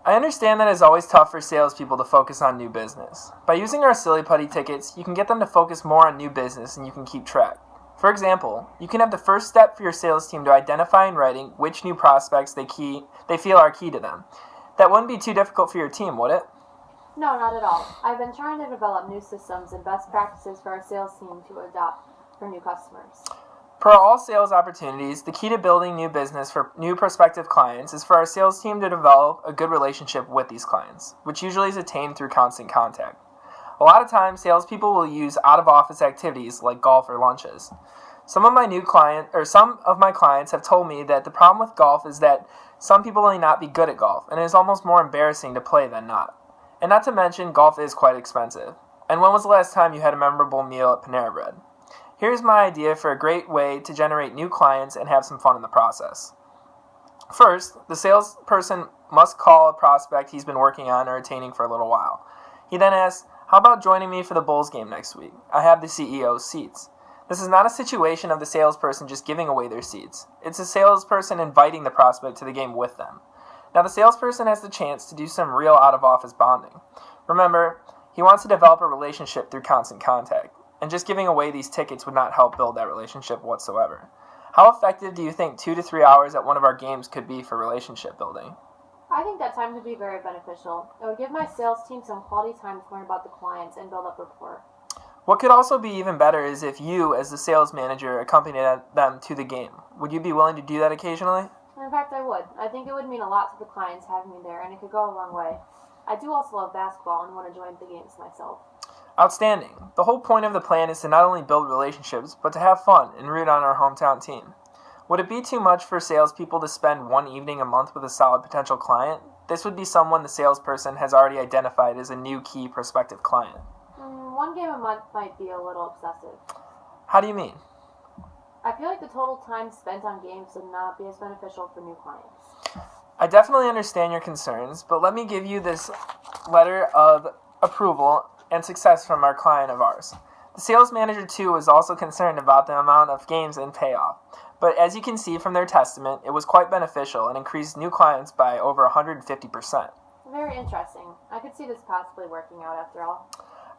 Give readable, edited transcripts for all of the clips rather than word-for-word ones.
I understand that it's always tough for salespeople to focus on new business. By using our Silly Putty tickets, you can get them to focus more on new business and you can keep track. For example, you can have the first step for your sales team to identify in writing which new prospects they feel are key to them. That wouldn't be too difficult for your team, would it? No, not at all. I've been trying to develop new systems and best practices for our sales team to adopt for new customers. For all sales opportunities, the key to building new business for new prospective clients is for our sales team to develop a good relationship with these clients, which usually is attained through constant contact. A lot of times, salespeople will use out-of-office activities like golf or lunches. Some of my clients have told me that the problem with golf is that some people may not be good at golf, and it is almost more embarrassing to play than not. And not to mention, golf is quite expensive. And when was the last time you had a memorable meal at Panera Bread? Here's my idea for a great way to generate new clients and have some fun in the process. First, the salesperson must call a prospect he's been working on or attaining for a little while. He then asks, "How about joining me for the Bulls game next week? I have the CEO's seats." This is not a situation of the salesperson just giving away their seats. It's a salesperson inviting the prospect to the game with them. Now, the salesperson has the chance to do some real out-of-office bonding. Remember, he wants to develop a relationship through constant contact, and just giving away these tickets would not help build that relationship whatsoever. How effective do you think 2 to 3 hours at one of our games could be for relationship building? I think that time would be very beneficial. It would give my sales team some quality time to learn about the clients and build up rapport. What could also be even better is if you, as the sales manager, accompanied them to the game. Would you be willing to do that occasionally? In fact, I would. I think it would mean a lot to the clients having me there, and it could go a long way. I do also love basketball and want to join the games myself. Outstanding. The whole point of the plan is to not only build relationships, but to have fun and root on our hometown team. Would it be too much for salespeople to spend one evening a month with a solid potential client? This would be someone the salesperson has already identified as a new key prospective client. One game a month might be a little excessive. How do you mean? I feel like the total time spent on games would not be as beneficial for new clients. I definitely understand your concerns, but let me give you this letter of approval and success from our client of ours. The sales manager too was also concerned about the amount of games and payoff, but as you can see from their testament, it was quite beneficial and increased new clients by over 150%. Very interesting. I could see this possibly working out after all.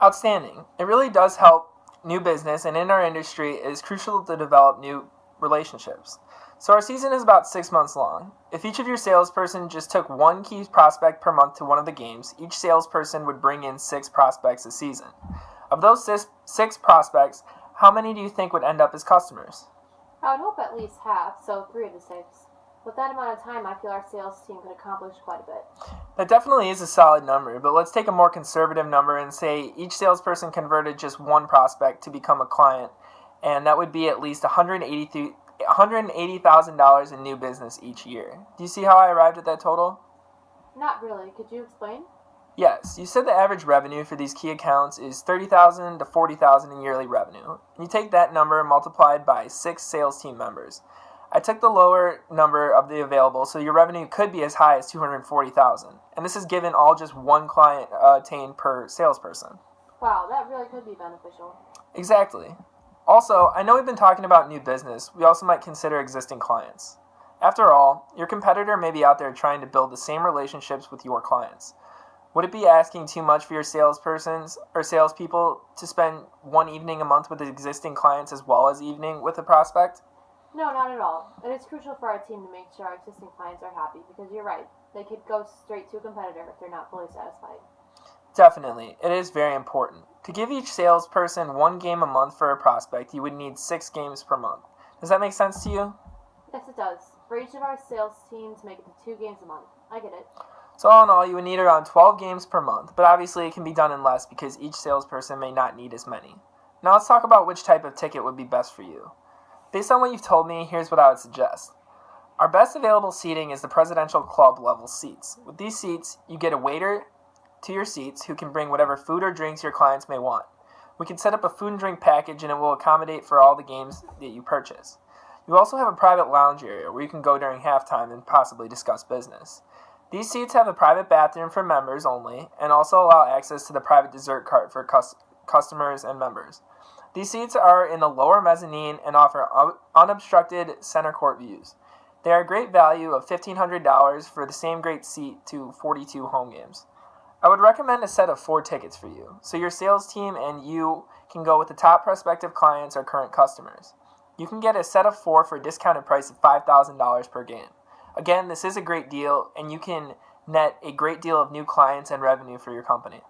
Outstanding. It really does help new business, and in our industry, it is crucial to develop new relationships. So our season is about 6 months long. If each of your salesperson just took one key prospect per month to one of the games, each salesperson would bring in 6 prospects a season. Of those six prospects, how many do you think would end up as customers? I would hope at least half, so 3 of the 6. With that amount of time, I feel our sales team could accomplish quite a bit. That definitely is a solid number, but let's take a more conservative number and say each salesperson converted just one prospect to become a client, and that would be at least $180,000 in new business each year. Do you see how I arrived at that total? Not really. Could you explain? Yes, you said the average revenue for these key accounts is $30,000 to $40,000 in yearly revenue. You take that number multiplied by 6 sales team members. I took the lower number of the available, so your revenue could be as high as $240,000. And this is given all just one client attained per salesperson. Wow, that really could be beneficial. Exactly. Also, I know we've been talking about new business. We also might consider existing clients. After all, your competitor may be out there trying to build the same relationships with your clients. Would it be asking too much for your salespersons or salespeople to spend one evening a month with existing clients as well as evening with a prospect? No, not at all. It is crucial for our team to make sure our existing clients are happy, because you're right, they could go straight to a competitor if they're not fully satisfied. Definitely. It is very important. To give each salesperson one game a month for a prospect, you would need 6 games per month. Does that make sense to you? Yes, it does. For each of our sales teams to make it to 2 games a month. I get it. So all in all, you would need around 12 games per month, but obviously it can be done in less because each salesperson may not need as many. Now let's talk about which type of ticket would be best for you. Based on what you've told me, here's what I would suggest. Our best available seating is the presidential club level seats. With these seats, you get a waiter to your seats who can bring whatever food or drinks your clients may want. We can set up a food and drink package and it will accommodate for all the games that you purchase. You also have a private lounge area where you can go during halftime and possibly discuss business. These seats have a private bathroom for members only and also allow access to the private dessert cart for customers and members. These seats are in the lower mezzanine and offer unobstructed center court views. They are a great value of $1,500 for the same great seat to 42 home games. I would recommend a set of 4 tickets for you, so your sales team and you can go with the top prospective clients or current customers. You can get a set of 4 for a discounted price of $5,000 per game. Again, this is a great deal, and you can net a great deal of new clients and revenue for your company.